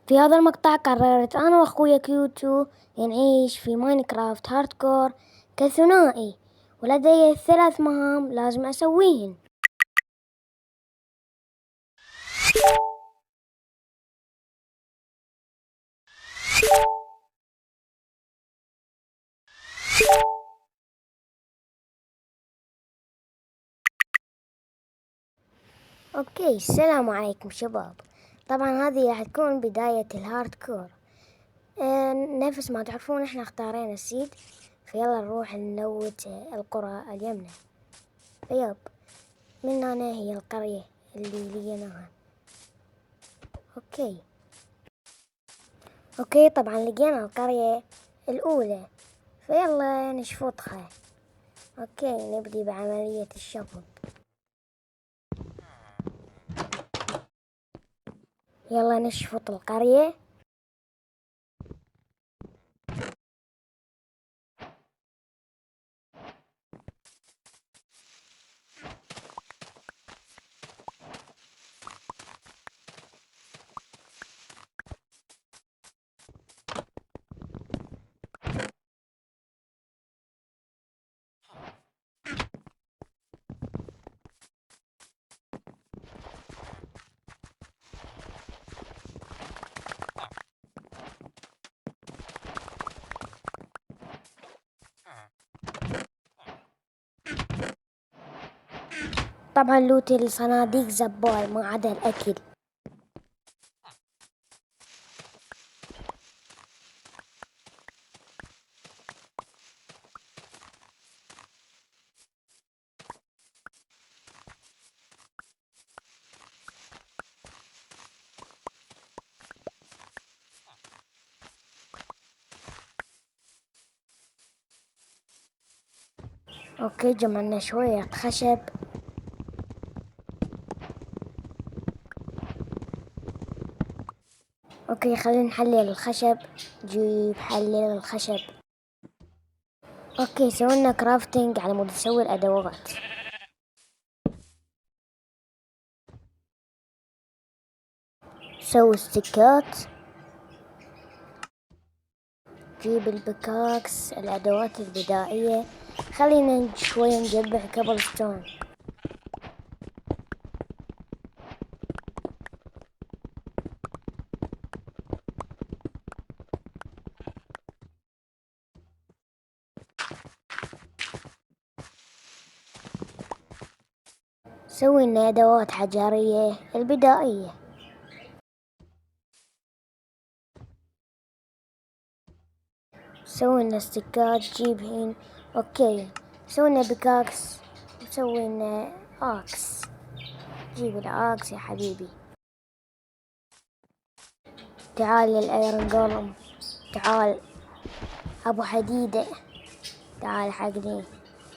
في هذا المقطع قررت أنا وأخويا كيوتو نعيش في ماينكرافت هاردكور كثنائي، ولدي 3 مهام لازم أسويهن. أوكي، السلام عليكم شباب. طبعا هذه راح تكون بداية الهاردكور. نفس ما تعرفون احنا اختارينا السيد، فيلا نروح نلوت القرى اليمنى. فيب من هنا هي القرية اللي لقيناها. اوكي طبعا لقينا القرية الأولى، فيلا نشفطها. اوكي نبدي بعملية الشفط. يلا نشفط القرية. طبعا لوت الصناديق زبال ما عدا الأكل. اوكي جمعنا شوية خشب. اوكي خلينا نحلل الخشب. جيب حلل الخشب. اوكي سوينا كرافتنج على مود نسوي الادوات. سوي ستيكات. جيب البكاكس، الادوات البدائية. خلينا شوية نجمع كابل ستون. سوي لنا ادوات حجرية البدائية. سوي لنا ستيكات جيبهن. اوكي سوي لنا بكاكس وسوي لنا اكس. جيب الاكس يا حبيبي. تعال للايرون جولم. تعال ابو حديدة، تعال حقني.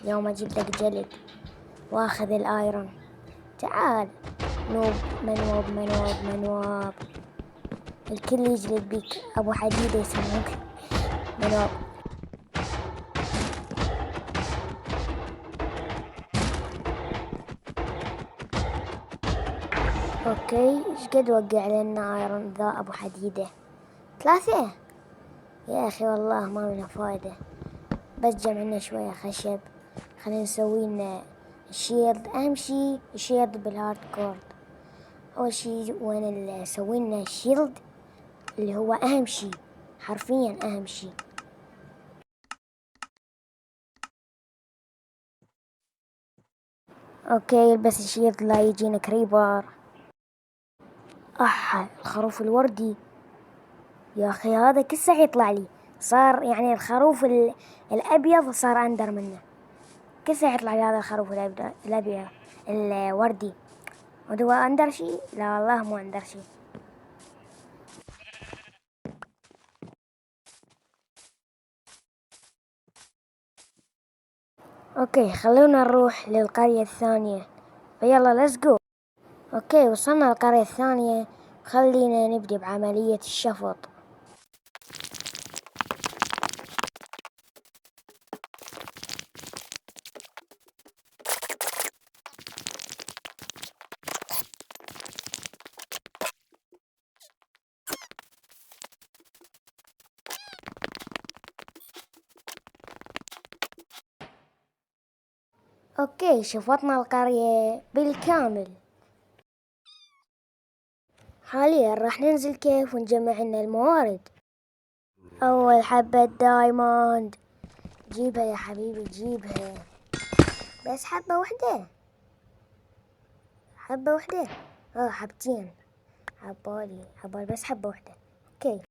اليوم اجيب لك جلد واخذ الايرون. تعال نوب منوب منوب منوب. الكل يجلد بيك ابو حديدة يسموك منوب. اوكي ايش قد وقع لنا ايرون ذا ابو حديدة؟ 3. يا اخي والله ما منها فايدة. بس جمعنا شوية خشب. خلينا نسوي لنا الشيلد. اهم شي الشيلد بالهاردكور. اول شي وين اللي سوي لنا الشيلد اللي هو اهم شي، حرفيا اهم شي. اوكي البس الشيلد لا يجينا كريبر. الخروف الوردي. يا اخي هذا كل ساعة يطلع لي. صار يعني الخروف الابيض صار اندر منه. كل ساعة يطلع لي هذا الخروف الابيض الوردي. هو اندر شي؟ لا والله مو اندر شي. اوكي خلونا نروح للقرية الثانية. فيلا ليتس جو. اوكي وصلنا للقرية الثانية. خلينا نبدأ بعملية الشفط. اوكي، شفطنا القرية بالكامل. حاليا راح ننزل كيف ونجمع لنا الموارد. اول حبة دايموند، جيبها يا حبيبي جيبها، بس حبة وحدة، حبة وحدة، حبتين، عبالي بس حبة وحدة. اوكي.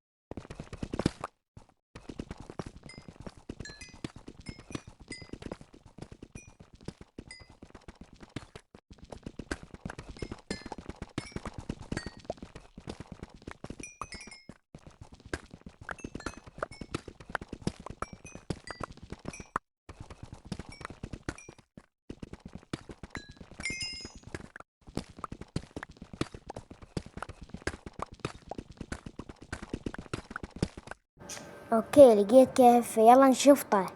اوكي لقيت كيف، يلا نشفطه.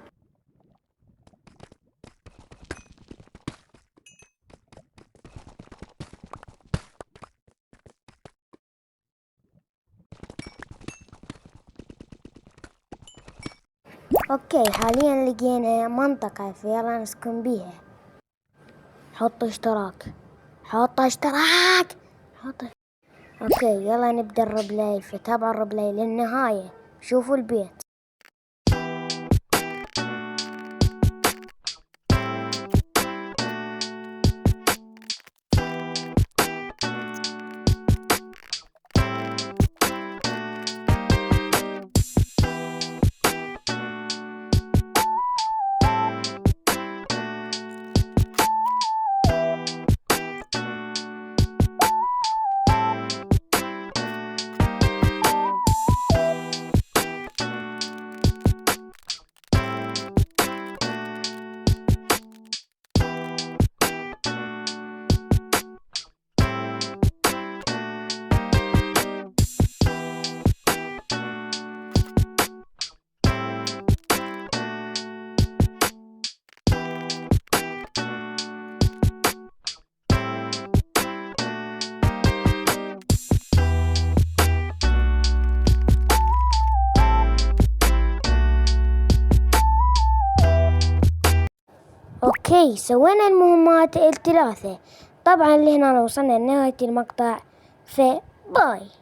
اوكي حاليا لقينا منطقة فيلا نسكن بيها. حط اشتراك، حط اشتراك، حط. اوكي يلا نبدأ الربلاي، فتابعوا الربلاي للنهاية، شوفوا البيت. اوكي سوينا المهمات الثلاثة. طبعا لهنا وصلنا لنهاية المقطع، باي.